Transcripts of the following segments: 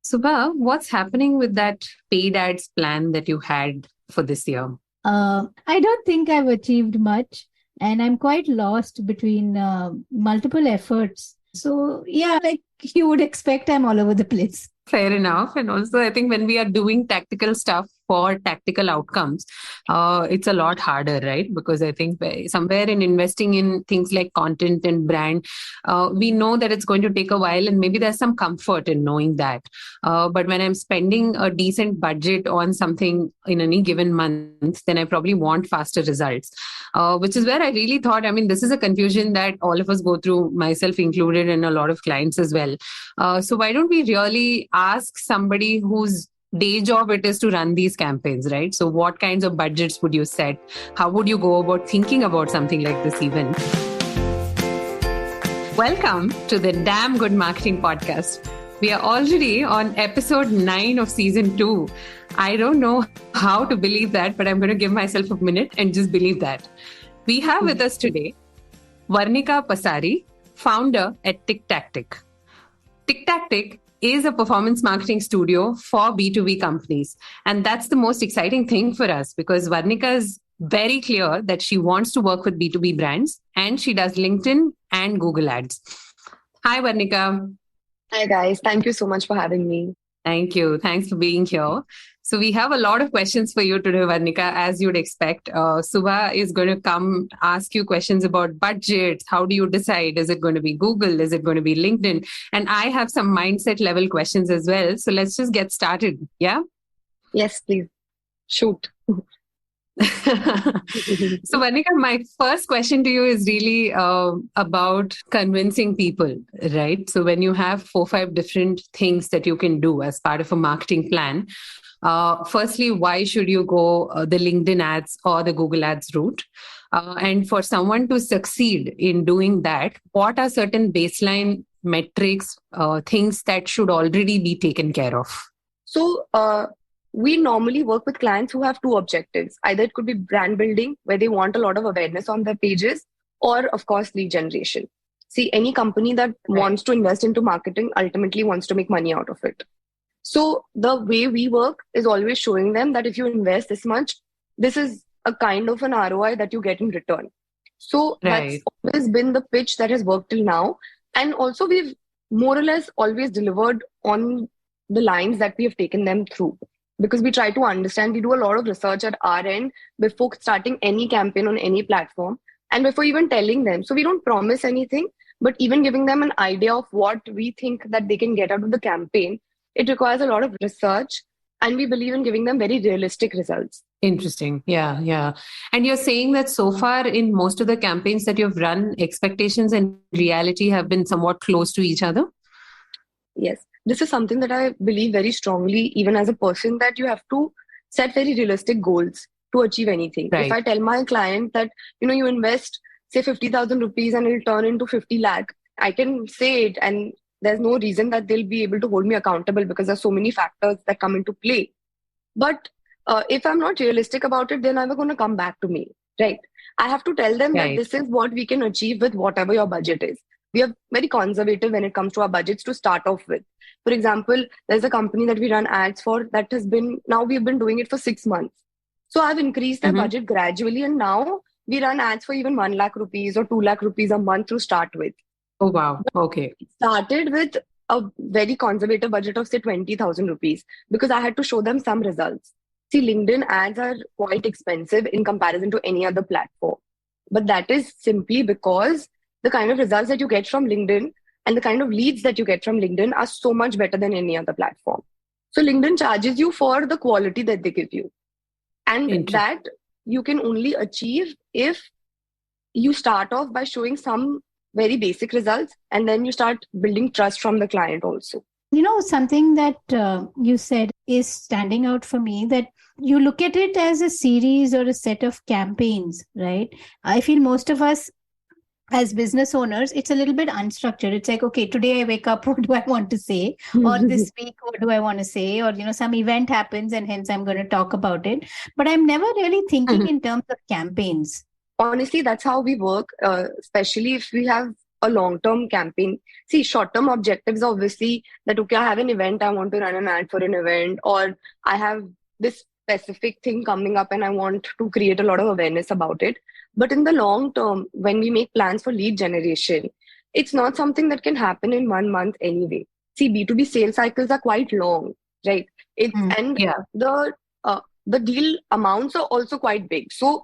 Subha, what's happening with that paid ads plan that you had for this year? I don't think I've achieved much, and I'm quite lost between multiple efforts. So, yeah, like you would expect, I'm all over the place. Fair enough. And also, I think when we are doing tactical stuff for tactical outcomes, it's a lot harder, right? Because I think somewhere in investing in things like content and brand, we know that it's going to take a while, and maybe there's some comfort in knowing that. But when I'm spending a decent budget on something in any given month, then I probably want faster results, which is where I really thought, I mean, this is a confusion that all of us go through, myself included, and a lot of clients as well. So why don't we really ask somebody whose day job it is to run these campaigns, right? So what kinds of budgets would you set? How would you go about thinking about something like this even? Welcome to the Damn Good Marketing Podcast. We are already on episode 9 of season 2. I don't know how to believe that, but I'm going to give myself a minute and just believe that. We have with us today Varnika Pasari, founder at TicTactic. TicTactic is a performance marketing studio for B2B companies. And that's the most exciting thing for us because Varnika is very clear that she wants to work with B2B brands and she does LinkedIn and Google Ads. Hi, Varnika. Hi, guys. Thank you so much for having me. Thank you. Thanks for being here. So we have a lot of questions for you today, Varnika, as you'd expect. Subha is going to come ask you questions about budgets. How do you decide? Is it going to be Google? Is it going to be LinkedIn? And I have some mindset level questions as well. So let's just get started. Yeah? Yes, please. Shoot. So, Varnika, my first question to you is really about convincing people, right? So, when you have 4-5 different things that you can do as part of a marketing plan, firstly, why should you go the LinkedIn ads or the Google ads route? And for someone to succeed in doing that, what are certain baseline metrics, things that should already be taken care of? So, we normally work with clients who have two objectives. Either it could be brand building, where they want a lot of awareness on their pages, or, of course, lead generation. See, any company that wants to invest into marketing ultimately wants to make money out of it. So, the way we work is always showing them that if you invest this much, this is a kind of an ROI that you get in return. So, that's always been the pitch that has worked till now. And also, we've more or less always delivered on the lines that we have taken them through. Because we try to understand, we do a lot of research at our end before starting any campaign on any platform and before even telling them. So we don't promise anything, but even giving them an idea of what we think that they can get out of the campaign, it requires a lot of research and we believe in giving them very realistic results. Interesting. Yeah, yeah. And you're saying that so far in most of the campaigns that you've run, expectations and reality have been somewhat close to each other? Yes. This is something that I believe very strongly, even as a person, that you have to set very realistic goals to achieve anything. Right. If I tell my client that, you invest, say, 50,000 rupees and it'll turn into 50 lakh, I can say it and there's no reason that they'll be able to hold me accountable because there's so many factors that come into play. But if I'm not realistic about it, they're never going to come back to me, right? I have to tell them that this is what we can achieve with whatever your budget is. We are very conservative when it comes to our budgets to start off with. For example, there's a company that we run ads for that has been, now we've been doing it for 6 months. So I've increased our budget gradually and now we run ads for even 1 lakh rupees or 2 lakh rupees a month to start with. Oh, wow. Okay. It started with a very conservative budget of say 20,000 rupees because I had to show them some results. See, LinkedIn ads are quite expensive in comparison to any other platform. But that is simply because the kind of results that you get from LinkedIn and the kind of leads that you get from LinkedIn are so much better than any other platform. So LinkedIn charges you for the quality that they give you. And that you can only achieve if you start off by showing some very basic results and then you start building trust from the client also. Something that you said is standing out for me, that you look at it as a series or a set of campaigns, right? I feel most of us as business owners, it's a little bit unstructured. It's like, okay, today I wake up, what do I want to say? Or this week, what do I want to say? Or, some event happens and hence I'm going to talk about it. But I'm never really thinking in terms of campaigns. Honestly, that's how we work, especially if we have a long-term campaign. See, short-term objectives are obviously that, okay, I have an event, I want to run an ad for an event, or I have this specific thing coming up and I want to create a lot of awareness about it. But in the long term, when we make plans for lead generation, it's not something that can happen in 1 month anyway. See, B2B sales cycles are quite long, right? It's and Yeah. the deal amounts are also quite big. So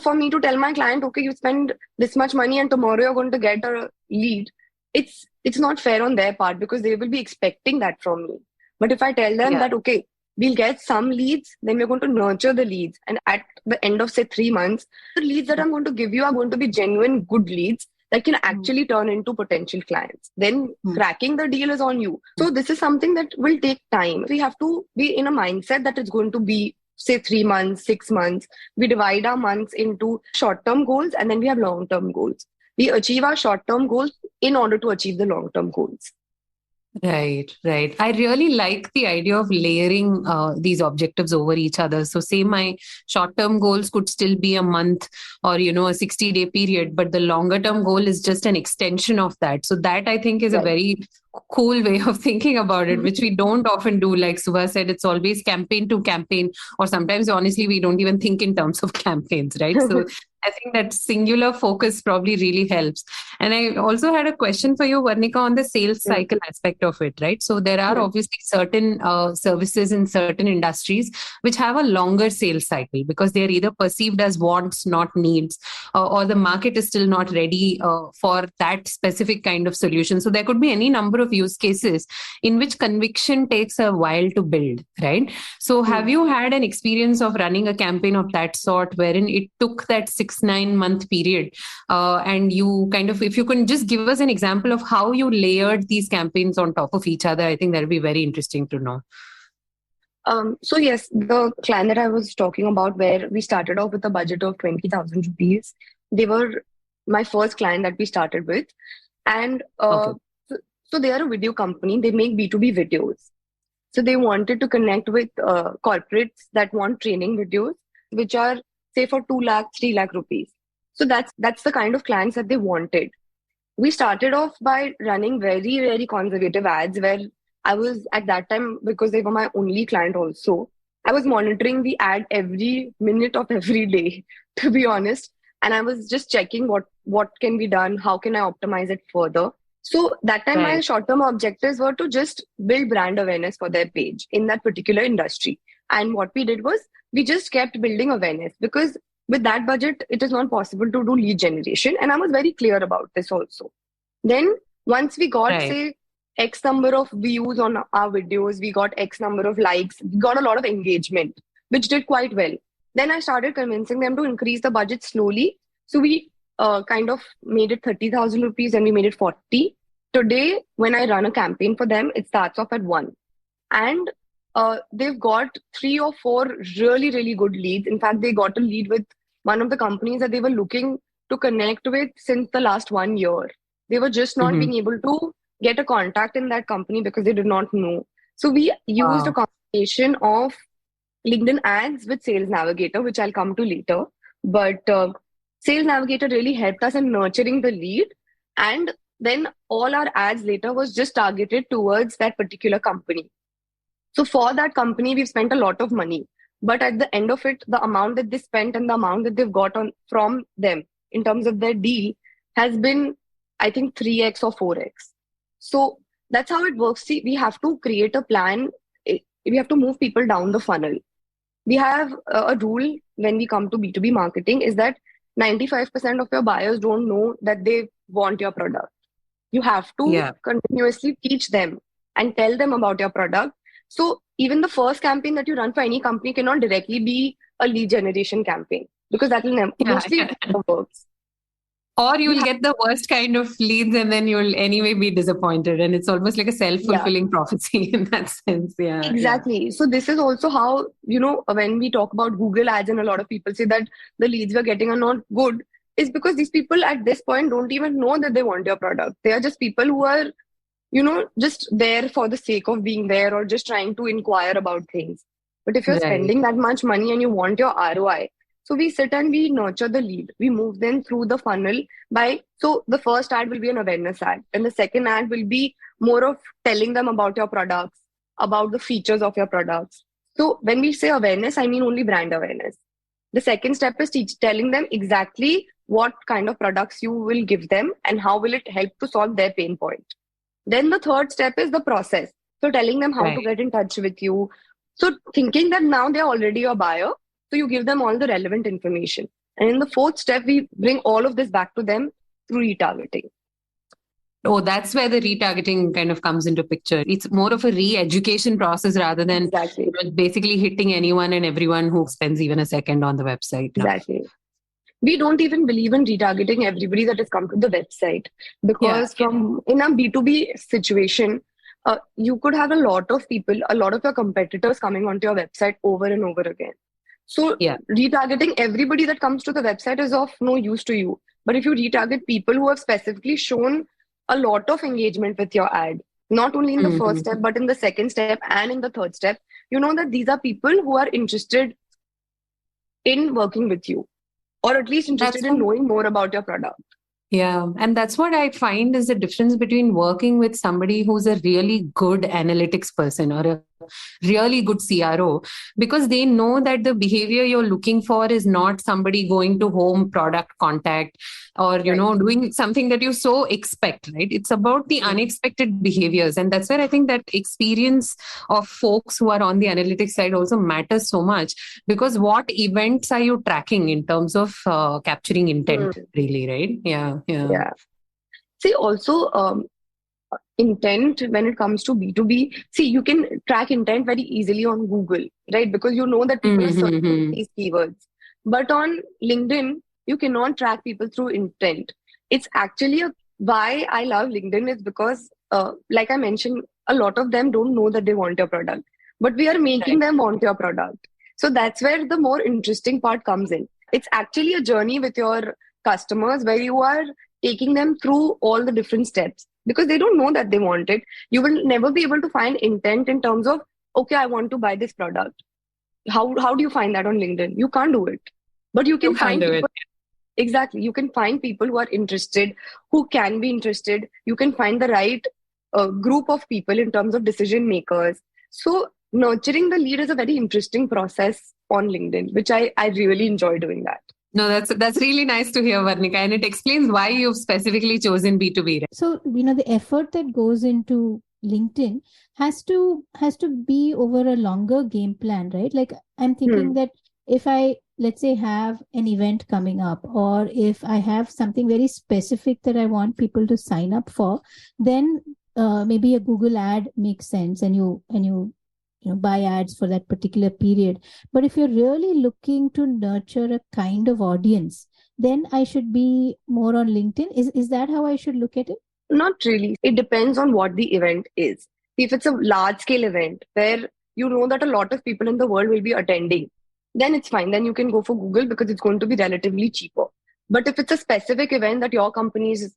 for me to tell my client, okay, you spend this much money and tomorrow you're going to get a lead, it's not fair on their part because they will be expecting that from me. But if I tell them that, okay, we'll get some leads, then we're going to nurture the leads. And at the end of, say, 3 months, the leads that I'm going to give you are going to be genuine good leads that can actually turn into potential clients. Then cracking the deal is on you. So this is something that will take time. We have to be in a mindset that it's going to be, say, 3 months, 6 months. We divide our months into short-term goals and then we have long-term goals. We achieve our short-term goals in order to achieve the long-term goals. Right. I really like the idea of layering these objectives over each other. So say my short-term goals could still be a month or, a 60-day period, but the longer-term goal is just an extension of that. So that I think is a very cool way of thinking about it, which we don't often do. Like Subha said, it's always campaign to campaign, or sometimes honestly, we don't even think in terms of campaigns, right? So I think that singular focus probably really helps. And I also had a question for you, Varnika, on the sales cycle aspect of it, right? So there are obviously certain services in certain industries which have a longer sales cycle because they're either perceived as wants, not needs, or the market is still not ready for that specific kind of solution. So there could be any number of use cases in which conviction takes a while to build, right? So have you had an experience of running a campaign of that sort wherein it took that 6-9 month period and you kind of, if you can just give us an example of how you layered these campaigns on top of each other, I think that would be very interesting to know. So yes, the client that I was talking about, where we started off with a budget of 20,000 rupees, they were my first client that we started with. And so they are a video company. They make B2B videos. So they wanted to connect with corporates that want training videos, which are, say, for 2 lakh, 3 lakh rupees. So that's the kind of clients that they wanted. We started off by running very, very conservative ads where I was at that time, because they were my only client also, I was monitoring the ad every minute of every day, to be honest. And I was just checking what can be done, how can I optimize it further. So that time my short-term objectives were to just build brand awareness for their page in that particular industry. And what we did was we just kept building awareness because with that budget, it is not possible to do lead generation. And I was very clear about this also. Then once we got, say, X number of views on our videos, we got X number of likes, we got a lot of engagement, which did quite well. Then I started convincing them to increase the budget slowly. So we kind of made it 30,000 rupees and we made it 40. Today, when I run a campaign for them, it starts off at 1. And they've got 3 or 4 really, really good leads. In fact, they got a lead with one of the companies that they were looking to connect with since the last 1 year. They were just not being able to get a contact in that company because they did not know. So we used a combination of LinkedIn ads with Sales Navigator, which I'll come to later. But Sales Navigator really helped us in nurturing the lead. And then all our ads later was just targeted towards that particular company. So for that company, we've spent a lot of money. But at the end of it, the amount that they spent and the amount that they've got from them in terms of their deal has been, I think, 3x or 4x. So that's how it works. See, we have to create a plan. We have to move people down the funnel. We have a rule when we come to B2B marketing is that 95% of your buyers don't know that they want your product. You have to continuously teach them and tell them about your product. So even the first campaign that you run for any company cannot directly be a lead generation campaign because that will mostly never works. Or you'll get the worst kind of leads and then you'll anyway be disappointed. And it's almost like a self-fulfilling prophecy in that sense. Yeah. Exactly. So this is also how, when we talk about Google ads and a lot of people say that the leads we're getting are not good, is because these people at this point don't even know that they want your product. They are just people who are, just there for the sake of being there or just trying to inquire about things. But if you're spending that much money and you want your ROI, So we sit and we nurture the lead. We move them through the funnel so the first ad will be an awareness ad. And the second ad will be more of telling them about your products, about the features of your products. So when we say awareness, I mean only brand awareness. The second step is telling them exactly what kind of products you will give them and how will it help to solve their pain point. Then the third step is the process. So telling them how to get in touch with you. So thinking that now they're already your buyer, so you give them all the relevant information. And in the fourth step, we bring all of this back to them through retargeting. Oh, that's where the retargeting kind of comes into picture. It's more of a re-education process rather than basically hitting anyone and everyone who spends even a second on the website. Exactly. We don't even believe in retargeting everybody that has come to the website, because in a B2B situation, you could have a lot of people, a lot of your competitors coming onto your website over and over again. So retargeting everybody that comes to the website is of no use to you. But if you retarget people who have specifically shown a lot of engagement with your ad, not only in the first step, but in the second step and in the third step, you know that these are people who are interested in working with you, or at least interested in knowing more about your product. Yeah. And that's what I find is the difference between working with somebody who's a really good analytics person or a really good CRO, because they know that the behavior you're looking for is not somebody going to home product contact or, doing something that you so expect, right? It's about the unexpected behaviors. And that's where I think that experience of folks who are on the analytics side also matters so much, because what events are you tracking in terms of capturing intent, really, right? Yeah. See, also, intent when it comes to B2B, see, you can track intent very easily on Google, right? Because you know that people are searching these keywords. But on LinkedIn, you cannot track people through intent. It's actually why I love LinkedIn is because, like I mentioned, a lot of them don't know that they want your product, but we are making them want your product. So that's where the more interesting part comes in. It's actually a journey with your customers where you are taking them through all the different steps, because they don't know that they want it. You will never be able to find intent in terms of, okay, I want to buy this product. How do you find that on LinkedIn? You can't do it. But you can find people. Exactly. You can find people who are interested, who can be interested. You can find the right group of people in terms of decision makers. So nurturing the lead is a very interesting process on LinkedIn, which I really enjoy doing that. No, that's really nice to hear, Varnika, and it explains why you've specifically chosen B2B. Right? So, the effort that goes into LinkedIn has to be over a longer game plan, right? Like I'm thinking that if I, let's say, have an event coming up, or if I have something very specific that I want people to sign up for, then maybe a Google ad makes sense, and you buy ads for that particular period. But if you're really looking to nurture a kind of audience, then I should be more on LinkedIn. Is that how I should look at it? Not really. It depends on what the event is. If it's a large scale event where you know that a lot of people in the world will be attending, then it's fine. Then you can go for Google because it's going to be relatively cheaper. But if it's a specific event that your company is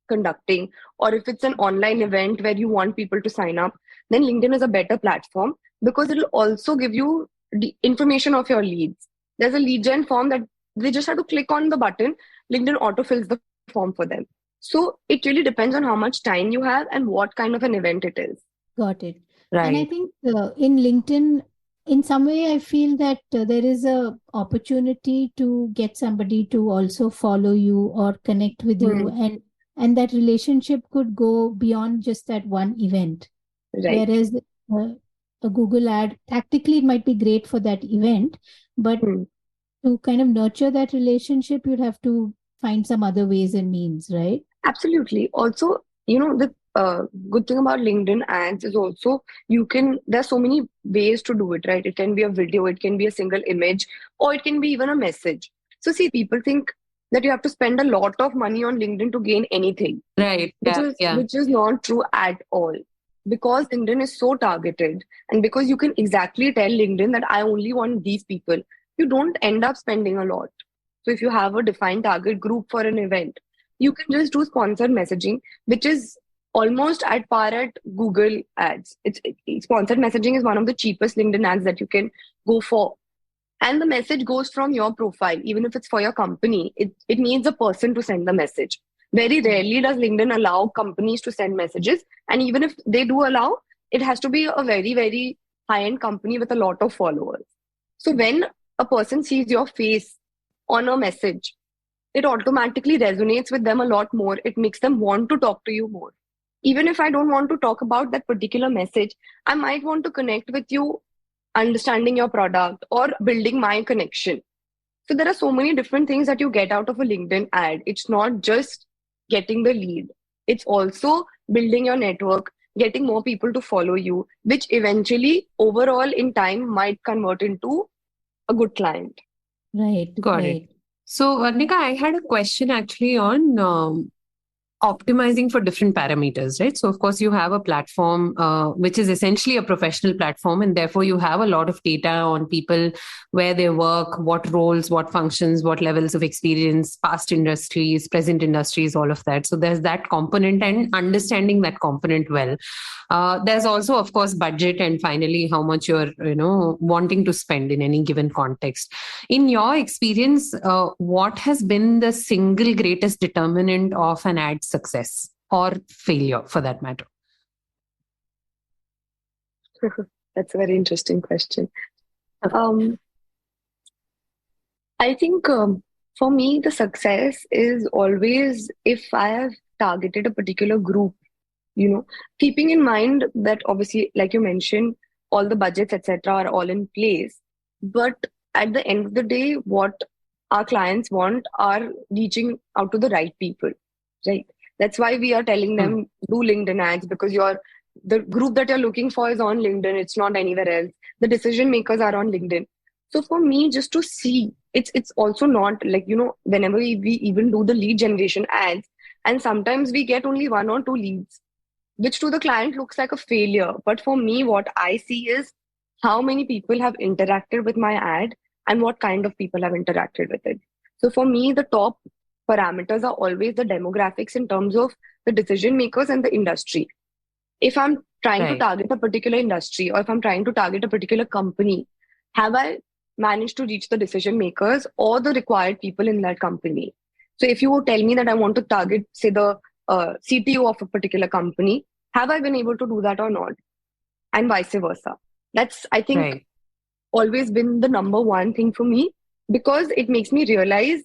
conducting, or if it's an online event where you want people to sign up, then LinkedIn is a better platform, because it'll also give you the information of your leads. There's a lead gen form that they just have to click on the button. LinkedIn autofills the form for them. So it really depends on how much time you have and what kind of an event it is. Got it. Right. And I think in LinkedIn, in some way, I feel that there is a opportunity to get somebody to also follow you or connect with you, and that relationship could go beyond just that one event. Right. Whereas a Google ad, tactically, it might be great for that event, but to kind of nurture that relationship, you'd have to find some other ways and means, right? Absolutely. Also, the good thing about LinkedIn ads is also there's so many ways to do it, right? It can be a video, it can be a single image, or it can be even a message. So see, people think that you have to spend a lot of money on LinkedIn to gain anything. Right. Which is not true at all. Because LinkedIn is so targeted, and because you can exactly tell LinkedIn that I only want these people, you don't end up spending a lot. So if you have a defined target group for an event, you can just do sponsored messaging, which is almost at par at Google ads. Sponsored messaging is one of the cheapest LinkedIn ads that you can go for. and the message goes from your profile, even if it's for your company, it needs a person to send the message. Very rarely does LinkedIn allow companies to send messages. And even if they do allow, it has to be a very, very high-end company with a lot of followers. So when a person sees your face on a message, it automatically resonates with them a lot more. It makes them want to talk to you more. Even if I don't want to talk about that particular message, I might want to connect with you, understanding your product or building my connection. So there are so many different things that you get out of a LinkedIn ad. It's not just getting the lead. It's also building your network, getting more people to follow you, which eventually overall in time might convert into a good client. Right. Got it. So, Varnika, I had a question actually on optimizing for different parameters, right? So, of course, you have a platform which is essentially a professional platform, and therefore you have a lot of data on people, where they work, what roles, what functions, what levels of experience, past industries, present industries, all of that. So, there's that component and understanding that component well. There's also, of course, budget and finally how much you're, wanting to spend in any given context. In your experience, what has been the single greatest determinant of an ad success or failure, for that matter? That's a very interesting question. I think for me, the success is always if I have targeted a particular group, keeping in mind that obviously, like you mentioned, all the budgets, etc., are all in place. But at the end of the day, what our clients want are reaching out to the right people, right? That's why we are telling them do LinkedIn ads, because the group that you're looking for is on LinkedIn. It's not anywhere else. The decision makers are on LinkedIn. So for me, just to see, it's also not like, whenever we even do the lead generation ads, and sometimes we get only 1 or 2 leads, which to the client looks like a failure. But for me, what I see is how many people have interacted with my ad and what kind of people have interacted with it. So for me, the top parameters are always the demographics in terms of the decision makers and the industry. If I'm trying to target a particular industry, or if I'm trying to target a particular company, have I managed to reach the decision makers or the required people in that company? So if you tell me that I want to target, say, the CTO of a particular company, have I been able to do that or not? And vice versa. That's, I think, always been the number one thing for me, because it makes me realize,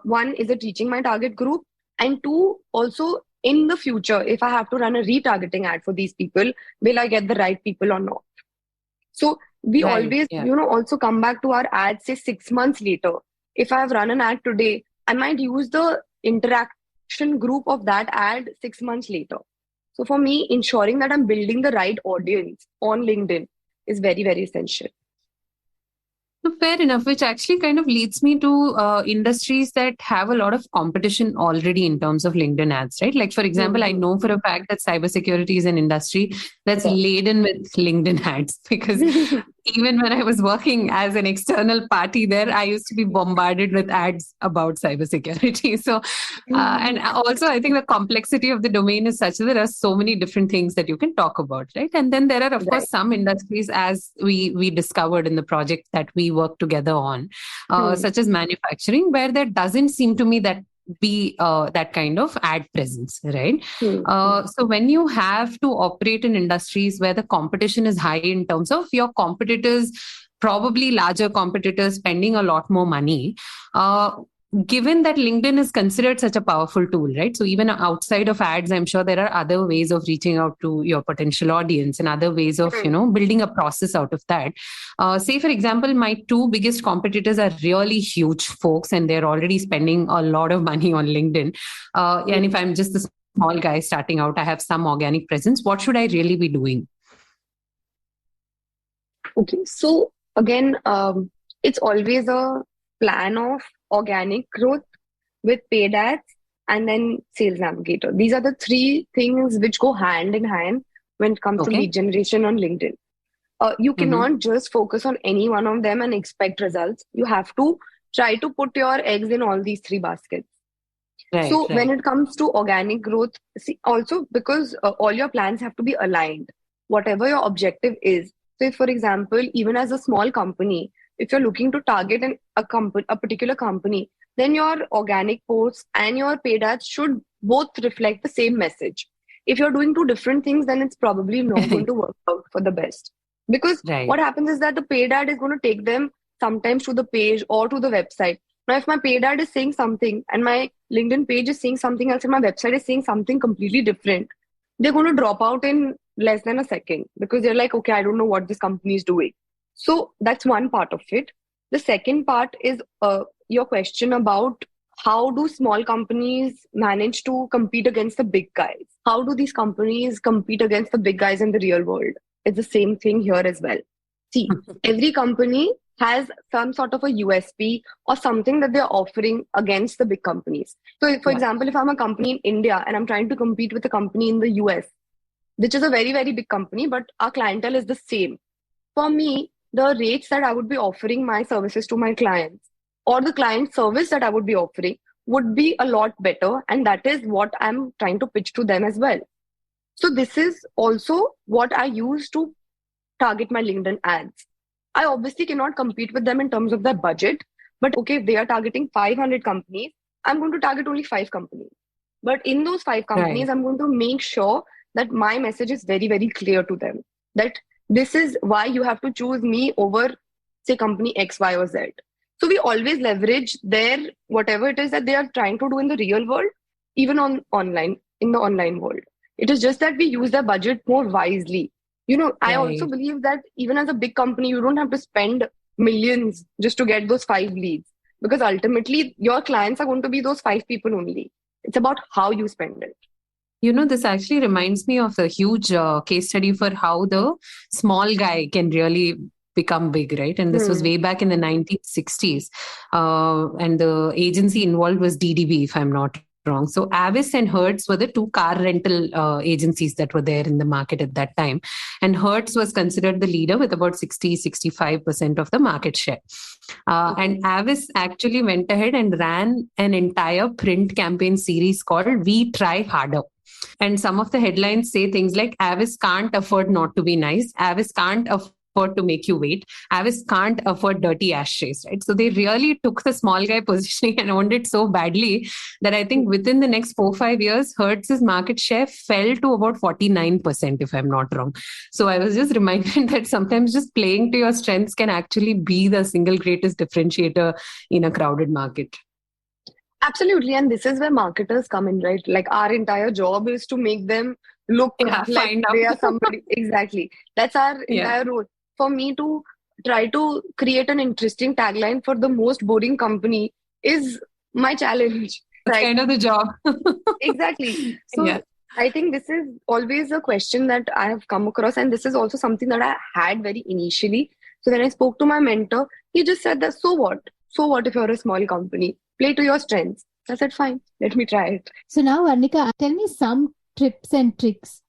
one, is it reaching my target group? And two, also in the future, if I have to run a retargeting ad for these people, will I get the right people or not? So we always, also come back to our ad, say 6 months later. If I have run an ad today, I might use the interaction group of that ad 6 months later. So for me, ensuring that I'm building the right audience on LinkedIn is very, very essential. Fair enough, which actually kind of leads me to industries that have a lot of competition already in terms of LinkedIn ads, right? Like, for example, I know for a fact that cybersecurity is an industry that's laden with LinkedIn ads, because even when I was working as an external party there, I used to be bombarded with ads about cybersecurity. So, and also I think the complexity of the domain is such that there are so many different things that you can talk about, right? And then there are, of course, some industries, as we discovered in the project that we work together on, such as manufacturing, where there doesn't seem to me that be that kind of ad presence, right? So when you have to operate in industries where the competition is high in terms of your competitors, probably larger competitors spending a lot more money, given that LinkedIn is considered such a powerful tool, right? So even outside of ads, I'm sure there are other ways of reaching out to your potential audience and other ways of, building a process out of that. Say, for example, my 2 biggest competitors are really huge folks, and they're already spending a lot of money on LinkedIn. And if I'm just a small guy starting out, I have some organic presence. What should I really be doing? Okay, so again, it's always a plan of organic growth with paid ads and then sales navigator. These are the 3 things which go hand in hand when it comes to lead generation on LinkedIn. You cannot just focus on any one of them and expect results. You have to try to put your eggs in all these 3 baskets. When it comes to organic growth, see, also because all your plans have to be aligned, whatever your objective is. So if, for example, even as a small company, if you're looking to target a particular company, then your organic posts and your paid ads should both reflect the same message. If you're doing two different things, then it's probably not going to work out for the best. Because Right. what happens is that the paid ad is going to take them sometimes to the page or to the website. Now, if my paid ad is saying something and my LinkedIn page is saying something else and my website is saying something completely different, they're going to drop out in less than a second because they're like, okay, I don't know what this company is doing. So that's one part of it. The second part is your question about how do small companies manage to compete against the big guys? How do these companies compete against the big guys in the real world? It's the same thing here as well. See, every company has some sort of a USP or something that they're offering against the big companies. So, for Yeah. example, if I'm a company in India and I'm trying to compete with a company in the US, which is a very, very big company, but our clientele is the same. For me, the rates that I would be offering my services to my clients or the client service that I would be offering would be a lot better. And that is what I'm trying to pitch to them as well. So this is also what I use to target my LinkedIn ads. I obviously cannot compete with them in terms of their budget, but okay, if they are targeting 500 companies, I'm going to target only 5 companies. But in those 5 companies, Right. I'm going to make sure that my message is very, very clear to them that this is why you have to choose me over, say, company X, Y, or Z. So we always leverage their whatever it is that they are trying to do in the real world, even on online, in the online world. It is just that we use their budget more wisely. I also Right. believe that even as a big company, you don't have to spend millions just to get those 5 leads because ultimately your clients are going to be those 5 people only. It's about how you spend it. This actually reminds me of a huge case study for how the small guy can really become big, right? And this was Hmm. way back in the 1960s. And the agency involved was DDB, if I'm not wrong. So Avis and Hertz were the two car rental agencies that were there in the market at that time. And Hertz was considered the leader with about 65% of the market share. And Avis actually went ahead and ran an entire print campaign series called We Try Harder. And some of the headlines say things like Avis can't afford not to be nice. Avis can't afford to make you wait. Avis can't afford dirty ashtrays, right? So they really took the small guy positioning and owned it so badly that I think within the next 4-5 years, Hertz's market share fell to about 49%, if I'm not wrong. So I was just reminded that sometimes just playing to your strengths can actually be the single greatest differentiator in a crowded market. Absolutely. And this is where marketers come in, right? Like our entire job is to make them look Yeah, like find they out. are somebody. Exactly. That's our Yeah. entire role. For me to try to create an interesting tagline for the most boring company is my challenge, That's right? kind of the job. Exactly. Yeah. So I think this is always a question that I have come across, and this is also something that I had very initially. So when I spoke to my mentor, he just said that, so what? So what if you're a small company? Play to your strengths. I said, fine, let me try it. So now, Varnika, tell me some tips and tricks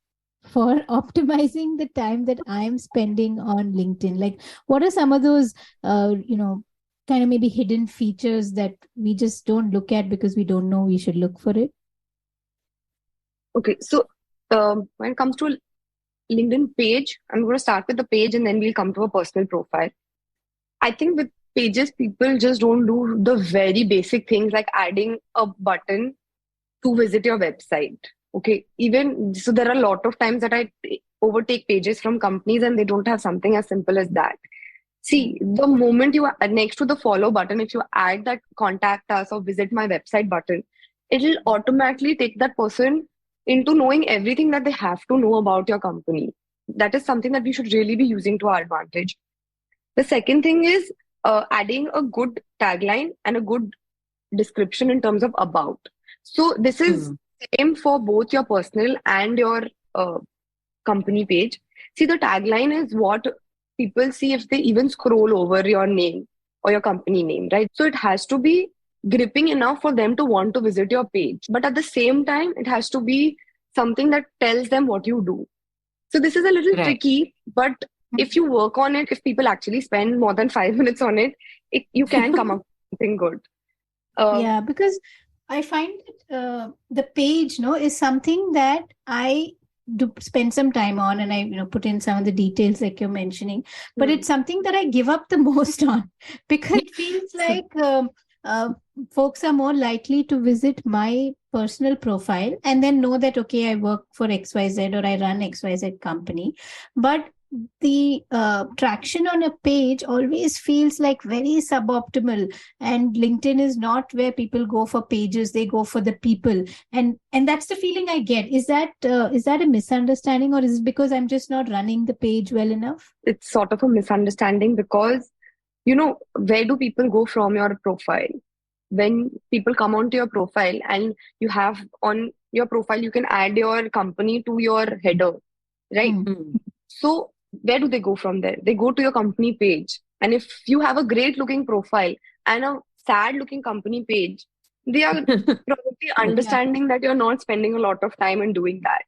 for optimizing the time that I'm spending on LinkedIn. Like, what are some of those, kind of maybe hidden features that we just don't look at because we don't know we should look for it? Okay, so when it comes to LinkedIn page, I'm going to start with the page and then we'll come to a personal profile. I think with pages, people just don't do the very basic things like adding a button to visit your website. Okay, even so, there are a lot of times that I overtake pages from companies and they don't have something as simple as that. See, the moment you are next to the follow button, if you add that contact us or visit my website button, it'll automatically take that person into knowing everything that they have to know about your company. That is something that we should really be using to our advantage. The second thing is adding a good tagline and a good description in terms of about. So this is same for both your personal and your uh, company page. See, the tagline is what people see if they even scroll over your name or your company name, right? So it has to be gripping enough for them to want to visit your page. But at the same time, it has to be something that tells them what you do. So this is a little Right. tricky, but if you work on it, if people actually spend more than 5 minutes on it, you can come up with something good. Yeah, because I find that the page, is something that I do spend some time on, and I put in some of the details like you're mentioning, but it's something that I give up the most on, because it feels like uh, folks are more likely to visit my personal profile and then know that, okay, I work for XYZ or I run XYZ company. But the traction on a page always feels like very suboptimal, and LinkedIn is not where people go for pages, they go for the people. And that's the feeling I get. Is that a misunderstanding, or is it because I'm just not running the page well enough? It's sort of a misunderstanding because, where do people go from your profile? When people come onto your profile and you have on your profile, you can add your company to your header, right? Mm. So where do they go from there? They go to your company page. And if you have a great looking profile and a sad looking company page, they are probably understanding that you're not spending a lot of time in doing that.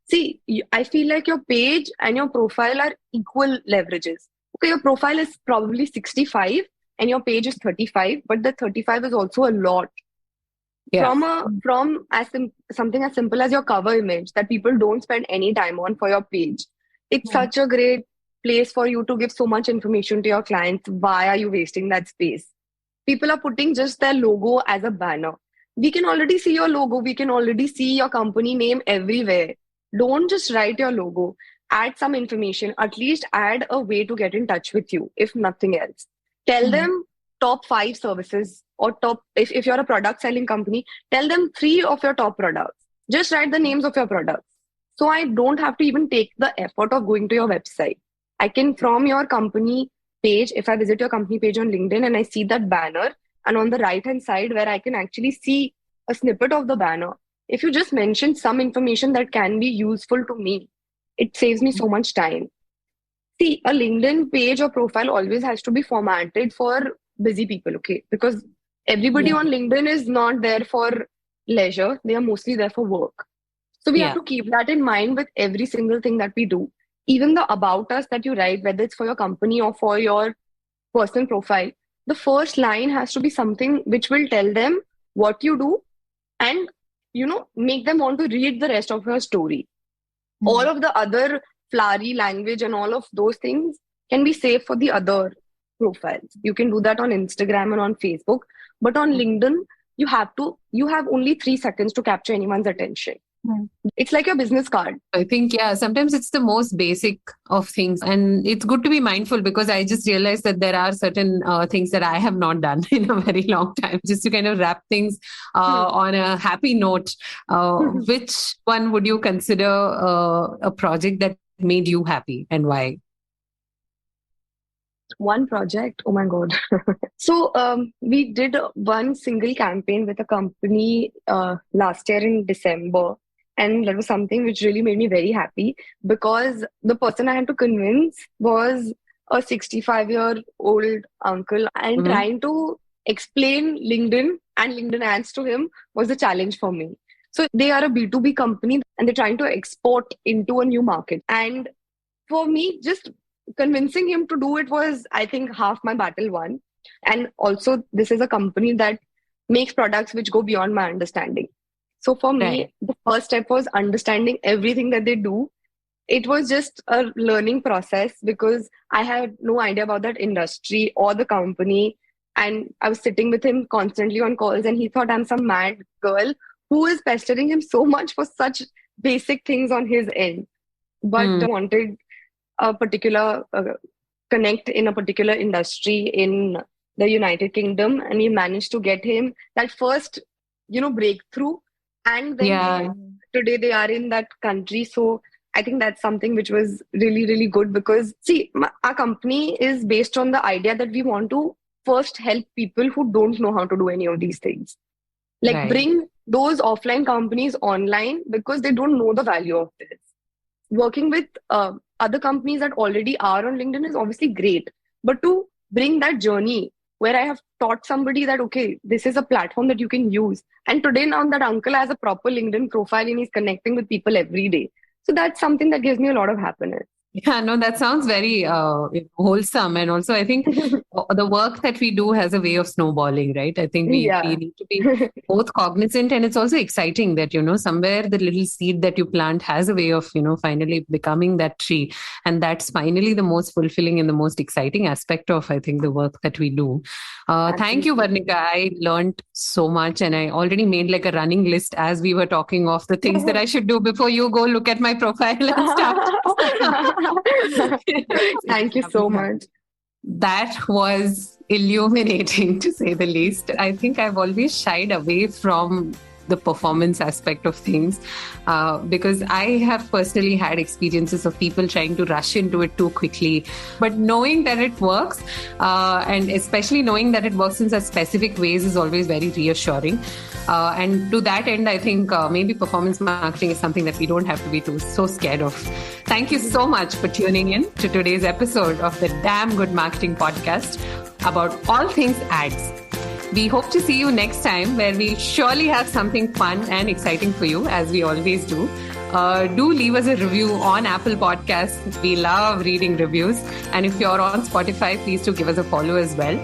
See, I feel like your page and your profile are equal leverages. Okay, your profile is probably 65 and your page is 35, but the 35 is also a lot. Yeah. From something as simple as your cover image that people don't spend any time on for your page. It's such a great place for you to give so much information to your clients. Why are you wasting that space? People are putting just their logo as a banner. We can already see your logo. We can already see your company name everywhere. Don't just write your logo. Add some information. At least add a way to get in touch with you, if nothing else. Tell them top 5 services, or if you're a product selling company, tell them 3 of your top products. Just write the names of your products. So I don't have to even take the effort of going to your website. I can, from your company page, if I visit your company page on LinkedIn and I see that banner, and on the right hand side where I can actually see a snippet of the banner, if you just mention some information that can be useful to me, it saves me so much time. See, a LinkedIn page or profile always has to be formatted for busy people, okay? Because everybody on LinkedIn is not there for leisure, they are mostly there for work. So we have to keep that in mind with every single thing that we do. Even the about us that you write, whether it's for your company or for your personal profile, the first line has to be something which will tell them what you do and, make them want to read the rest of your story. All of the other flowery language and all of those things can be saved for the other profiles. You can do that on Instagram and on Facebook, but on LinkedIn, you have only 3 seconds to capture anyone's attention. It's like your business card. I think, sometimes it's the most basic of things. And it's good to be mindful, because I just realized that there are certain things that I have not done in a very long time, just to kind of wrap things on a happy note. Which one would you consider a project that made you happy, and why? One project, oh my God. So we did one single campaign with a company last year in December. And that was something which really made me very happy, because the person I had to convince was a 65-year-old uncle, and trying to explain LinkedIn and LinkedIn ads to him was a challenge for me. So they are a B2B company and they're trying to export into a new market. And for me, just convincing him to do it was, I think, half my battle won. And also, this is a company that makes products which go beyond my understanding. So for me, the first step was understanding everything that they do. It was just a learning process because I had no idea about that industry or the company. And I was sitting with him constantly on calls, and he thought I'm some mad girl who is pestering him so much for such basic things on his end. But wanted a particular connect in a particular industry in the United Kingdom, and we managed to get him that first, breakthrough. And then today they are in that country. So I think that's something which was really, really good, because see, our company is based on the idea that we want to first help people who don't know how to do any of these things. Like bring those offline companies online, because they don't know the value of this. Working with other companies that already are on LinkedIn is obviously great, but to bring that journey where I have taught somebody that, okay, this is a platform that you can use. And today now that uncle has a proper LinkedIn profile and he's connecting with people every day. So that's something that gives me a lot of happiness. Yeah, no, that sounds very wholesome. And also, I think the work that we do has a way of snowballing, right? I think we Yeah. need to be both cognizant, and it's also exciting that, somewhere the little seed that you plant has a way of, finally becoming that tree. And that's finally the most fulfilling and the most exciting aspect of, I think, the work that we do. Thank you, Absolutely. Varnika. I learned so much, and I already made like a running list as we were talking of the things that I should do before you go look at my profile and start. Thank you so much. That was illuminating, to say the least. I think I've always shied away from the performance aspect of things because I have personally had experiences of people trying to rush into it too quickly. But knowing that it works, and especially knowing that it works in such specific ways, is always very reassuring. And to that end, I think maybe performance marketing is something that we don't have to be so scared of. Thank you so much for tuning in to today's episode of the Damn Good Marketing Podcast about all things ads. We hope to see you next time, where we'll surely have something fun and exciting for you, as we always do. Do leave us a review on Apple Podcasts. We love reading reviews. And if you're on Spotify, please do give us a follow as well.